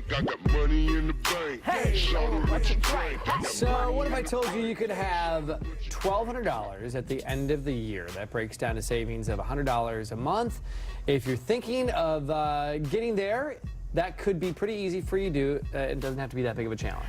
bank. I got money in the bank. Hey, what you drink? So what if I told you you could have $1,200 at the end of the year? That breaks down to savings of $100 a month. If you're thinking of getting there, that could be pretty easy for you to do. It doesn't have to be that big of a challenge.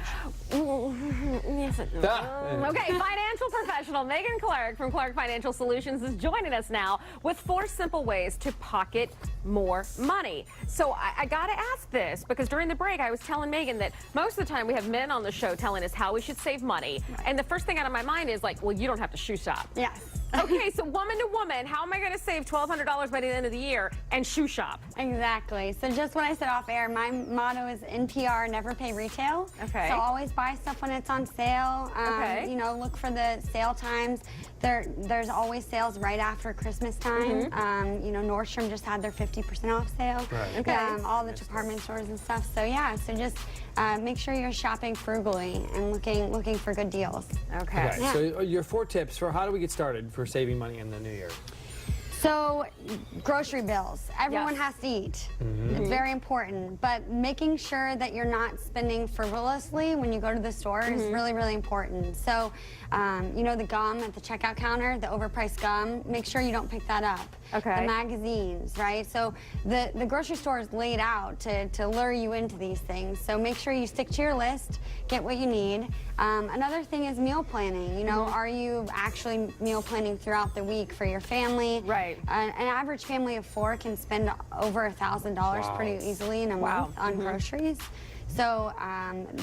Yes, it okay, financial professional Megan Clark from Clark Financial Solutions is joining us now with 4 simple ways to pocket more money. So I got to ask this because during the break I was telling Megan that most of the time we have men on the show telling us how we should save money. Right. And the first thing out of my mind is like, well, you don't have to shoe shop. Yes. Okay, so woman to woman, how am I going to save $1,200 by the end of the year and shoe shop? Exactly. So just when I said off air, my motto is NPR, never pay retail. Okay. So always buy stuff when it's on sale. Okay. You know, look for the sale times. There's always sales right after Christmas time. You know, Nordstrom just had their 50% off sale. Right. Okay. All the department stores and stuff. So yeah, so just make sure you're shopping frugally and looking for good deals. Okay. Okay, so your 4 tips for how do we get started for saving money in the new year? So, grocery bills. Everyone Yes. has to eat. It's very important. But making sure that you're not spending frivolously when you go to the store is really, really important. So, you know, the gum at the checkout counter, the overpriced gum, make sure you don't pick that up. Okay. The magazines, right? So, the grocery store is laid out to lure you into these things. So, make sure you stick to your list, get what you need. Another thing is meal planning. You know, are you actually meal planning throughout the week for your family? Right. An average family of 4 can spend over $1,000 pretty easily in a month on groceries. So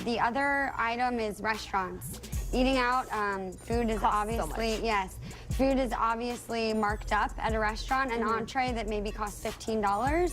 the other item is restaurants. Eating out, food is Costs so obviously, much. yes, food is obviously marked up at a restaurant. An entree that maybe costs $15,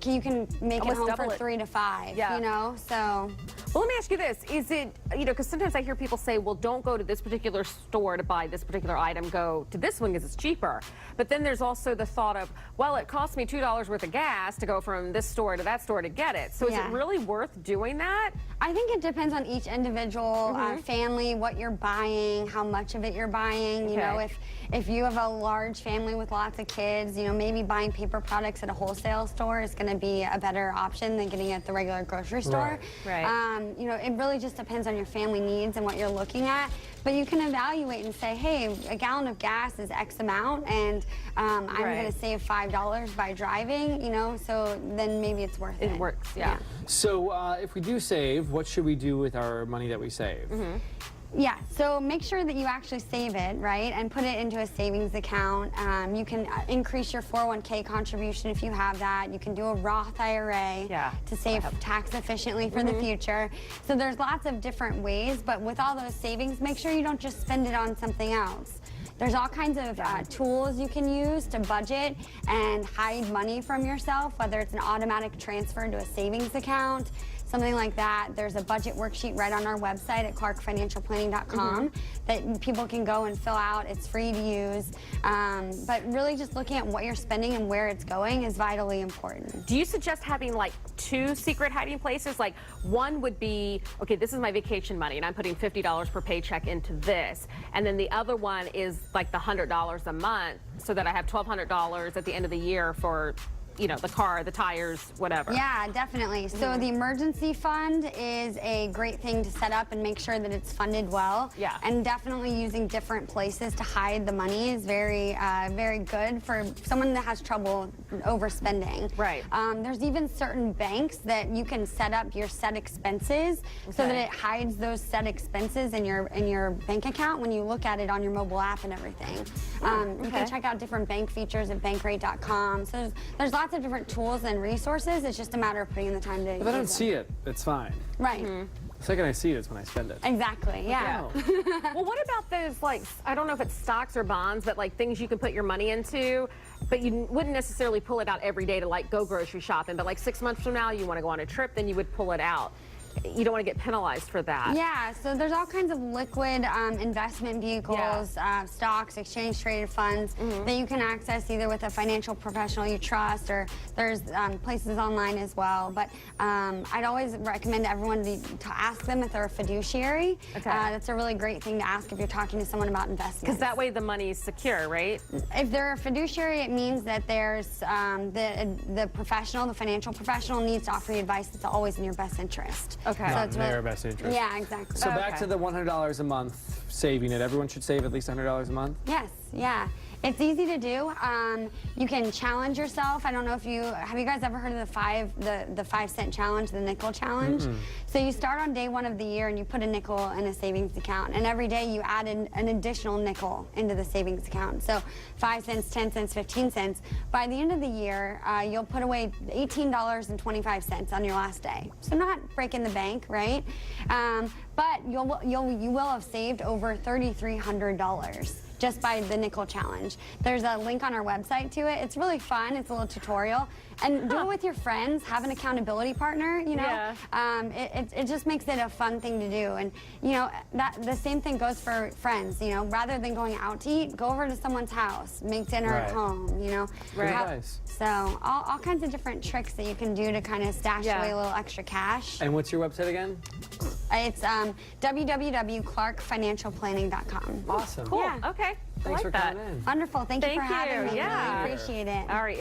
you can make Almost it home double for it. 3 to 5. Yeah. You know, so. Well, let me ask you this. Is it, you know, because sometimes I hear people say, well, don't go to this particular store to buy this particular item. Go to this one because it's cheaper. But then there's also the thought of, well, it cost me $2 worth of gas to go from this store to that store to get it. So is it really worth doing that? I think it depends on each individual family, what you're buying, how much of it you're buying. You know, if you have a large family with lots of kids, you know, maybe buying paper products at a wholesale store is going to be a better option than getting it at the regular grocery store. Right. You know, it really just depends on your family needs and what you're looking at. But you can evaluate and say, hey, a gallon of gas is X amount, and I'm going to save $5 by driving, you know, so then maybe it's worth it. It works, yeah. So if we do save, what should we do with our money that we save? Yeah, so make sure that you actually save it, right, and put it into a savings account. You can increase your 401k contribution if you have that. You can do a Roth IRA to save tax efficiently for the future. So there's lots of different ways, but with all those savings, make sure you don't just spend it on something else. There's all kinds of tools you can use to budget and hide money from yourself, whether it's an automatic transfer to a savings account, something like that. There's a budget worksheet right on our website at clarkfinancialplanning.com that people can go and fill out. It's free to use. But really just looking at what you're spending and where it's going is vitally important. Do you suggest having like 2 secret hiding places? Like one would be, okay, this is my vacation money and I'm putting $50 per paycheck into this. And then the other one is like the $100 a month so that I have $1,200 at the end of the year for, you know, the car, the tires, whatever. Yeah, definitely. So the emergency fund is a great thing to set up and make sure that it's funded well. Yeah. And definitely using different places to hide the money is very, very good for someone that has trouble overspending. Right. There's even certain banks that you can set up your set expenses so that it hides those set expenses in your bank account when you look at it on your mobile app and everything. You can check out different bank features at bankrate.com. So there's lots of different tools and resources. It's just a matter of putting the time to use If I don't them. see it, it's fine. Right. The second I see it is when I spend it. Exactly, yeah. Well, what about those, like, I don't know if it's stocks or bonds, but like things you can put your money into, but you wouldn't necessarily pull it out every day to like go grocery shopping, but like 6 months from now you want to go on a trip, then you would pull it out. you don't want to get penalized for that. Yeah, so there's all kinds of liquid investment vehicles, stocks, exchange-traded funds that you can access either with a financial professional you trust, or there's places online as well. But I'd always recommend everyone to ask them if they're a fiduciary. Okay. That's a really great thing to ask if you're talking to someone about investments. Because that way the money is secure, right? If they're a fiduciary, it means that there's the professional, the financial professional, needs to offer you advice that's always in your best interest. Okay. Not So in it's their best interest. Yeah, exactly. So back to the $100 a month, saving it. Everyone should save at least $100 a month? Yes, yeah. It's easy to do. You can challenge yourself. I don't know if have you guys ever heard of the 5 cent challenge, the nickel challenge? So you start on day 1 of the year and you put a nickel in a savings account, and every day you add an additional nickel into the savings account. So 5 cents, 10 cents, 15 cents. By the end of the year, you'll put away $18.25 on your last day. So not breaking the bank, right? But you will have saved over $3,300. Just by the nickel challenge. There's a link on our website to it. It's really fun. It's a little tutorial. And do it with your friends. Have an accountability partner, you know. Yeah. It just makes it a fun thing to do. And, you know, the same thing goes for friends, you know. Rather than going out to eat, go over to someone's house. Make dinner at home, you know. Right. Nice. So all kinds of different tricks that you can do to kind of stash away a little extra cash. And what's your website again? It's www.clarkfinancialplanning.com. Awesome. Cool. Okay. Thanks for that. coming in. Wonderful. Thank you for having me. Yeah. Really appreciate it. All right.